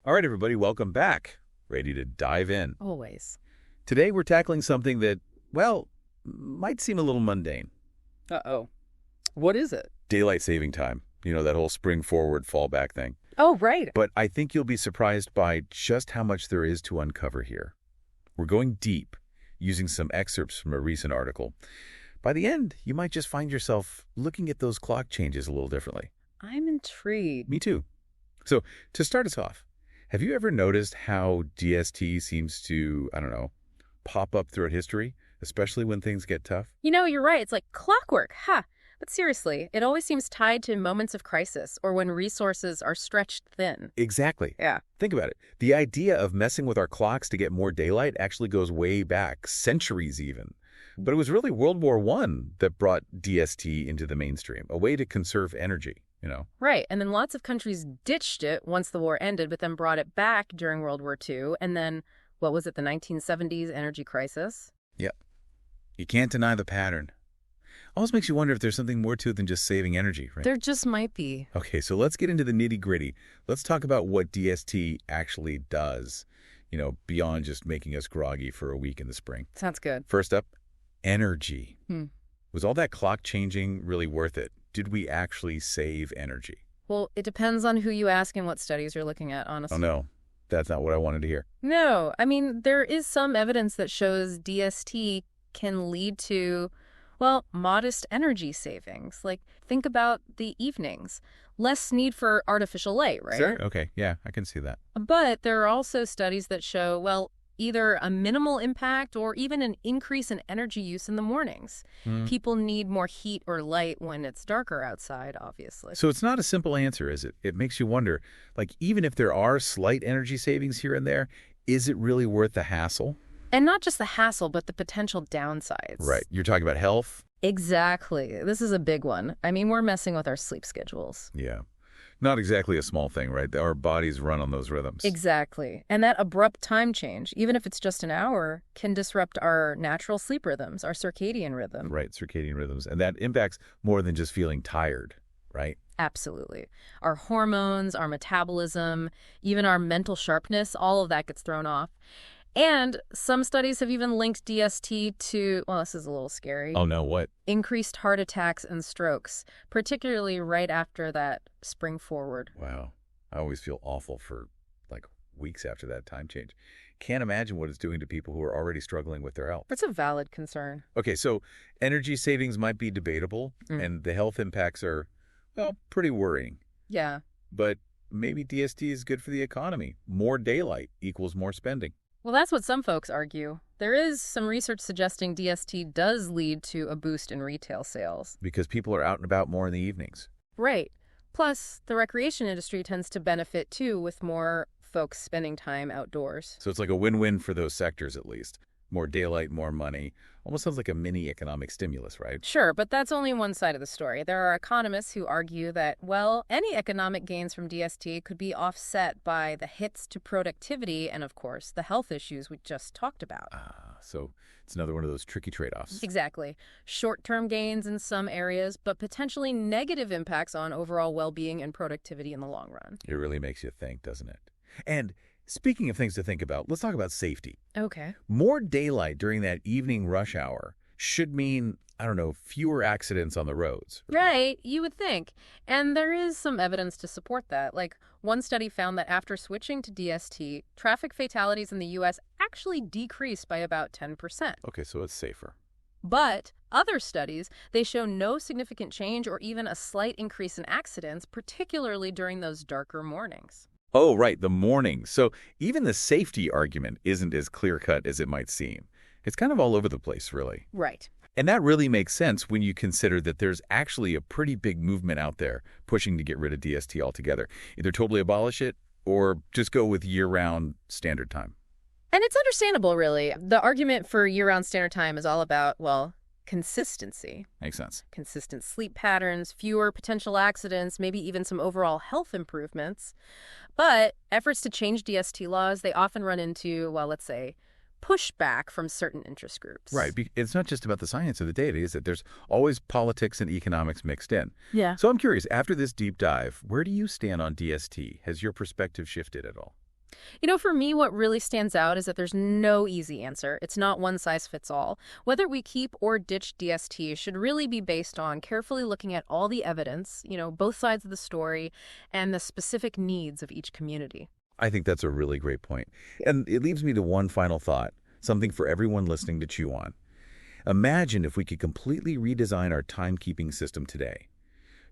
All right, everybody, welcome back. Ready to dive in. Always. Today, we're tackling something that, well, might seem a little mundane. Uh-oh. What is it? Daylight saving time. You know, that whole spring forward, fall back thing. Oh, right. But I think you'll be surprised by just how much there is to uncover here. We're going deep, using some excerpts from a recent article. By the end, you might just find yourself looking at those clock changes a little differently. I'm intrigued. Me too. So, to start us off, have you ever noticed how DST seems to, pop up throughout history, especially when things get tough? You know, you're right. It's like clockwork. Ha! But seriously, it always seems tied to moments of crisis or when resources are stretched thin. Exactly. Yeah. Think about it. The idea of messing with our clocks to get more daylight actually goes way back, centuries even. But it was really World War I that brought DST into the mainstream, a way to conserve energy, Right. And then lots of countries ditched it once the war ended, but then brought it back during World War II. And then, what was it, the 1970s energy crisis? Yep. You can't deny the pattern. Almost makes you wonder if there's something more to it than just saving energy, right? There just might be. Okay, so let's get into the nitty-gritty. Let's talk about what DST actually does, beyond just making us groggy for a week in the spring. Sounds good. First up, energy. Hmm. Was all that clock changing really worth it? Did we actually save energy? Well, it depends on who you ask and what studies you're looking at, honestly. Oh, no. That's not what I wanted to hear. No. I mean, there is some evidence that shows DST can lead to, well, modest energy savings. Like, think about the evenings. Less need for artificial light, right? Sure. Okay. Yeah, I can see that. But there are also studies that show, well, either a minimal impact or even an increase in energy use in the mornings. People need more heat or light when it's darker outside, obviously. So it's not a simple answer, is it? It makes you wonder, even if there are slight energy savings here and there, is it really worth the hassle? And not just the hassle, but the potential downsides. Right. You're talking about health? Exactly. This is a big one. I mean, we're messing with our sleep schedules. Yeah. Not exactly a small thing, right? Our bodies run on those rhythms. Exactly. And that abrupt time change, even if it's just an hour, can disrupt our natural sleep rhythms, our circadian rhythm. Right, circadian rhythms. And that impacts more than just feeling tired, right? Absolutely. Our hormones, our metabolism, even our mental sharpness, all of that gets thrown off. And some studies have even linked DST to, well, this is a little scary. Oh, no, what? Increased heart attacks and strokes, particularly right after that spring forward. Wow. I always feel awful for, weeks after that time change. Can't imagine what it's doing to people who are already struggling with their health. It's a valid concern. Okay, so energy savings might be debatable, and the health impacts are, well, pretty worrying. Yeah. But maybe DST is good for the economy. More daylight equals more spending. Well, that's what some folks argue. There is some research suggesting DST does lead to a boost in retail sales. Because people are out and about more in the evenings. Right. Plus, the recreation industry tends to benefit, too, with more folks spending time outdoors. So it's like a win-win for those sectors, at least. More daylight, more money. Almost sounds like a mini economic stimulus, right? Sure, but that's only one side of the story. There are economists who argue that, well, any economic gains from DST could be offset by the hits to productivity and, of course, the health issues we just talked about. So it's another one of those tricky trade-offs. Exactly. Short-term gains in some areas, but potentially negative impacts on overall well-being and productivity in the long run. It really makes you think, doesn't it? And speaking of things to think about, let's talk about safety. Okay. More daylight during that evening rush hour should mean, fewer accidents on the roads. Right, you would think. And there is some evidence to support that. Like, one study found that after switching to DST, traffic fatalities in the U.S. actually decreased by about 10%. Okay, so it's safer. But other studies, they show no significant change or even a slight increase in accidents, particularly during those darker mornings. Oh, right, the morning. So even the safety argument isn't as clear-cut as it might seem. It's kind of all over the place, really. Right. And that really makes sense when you consider that there's actually a pretty big movement out there pushing to get rid of DST altogether. Either totally abolish it or just go with year-round standard time. And it's understandable, really. The argument for year-round standard time is all about, well, consistency. Makes sense. Consistent sleep patterns, fewer potential accidents, maybe even some overall health improvements. But efforts to change DST laws, they often run into, well, let's say, pushback from certain interest groups. Right. It's not just about the science of the data, is it? There's always politics and economics mixed in. Yeah. So I'm curious, after this deep dive, where do you stand on DST? Has your perspective shifted at all? For me, what really stands out is that there's no easy answer. It's not one size fits all. Whether we keep or ditch DST should really be based on carefully looking at all the evidence, both sides of the story, and the specific needs of each community. I think that's a really great point. And it leaves me to one final thought, something for everyone listening to chew on. Imagine if we could completely redesign our timekeeping system today,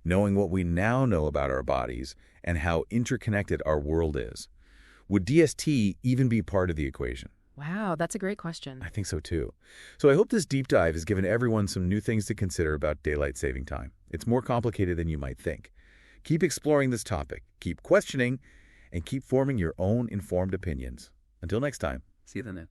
knowing what we now know about our bodies and how interconnected our world is. Would DST even be part of the equation? Wow, that's a great question. I think so too. So I hope this deep dive has given everyone some new things to consider about daylight saving time. It's more complicated than you might think. Keep exploring this topic, keep questioning, and keep forming your own informed opinions. Until next time, see you then.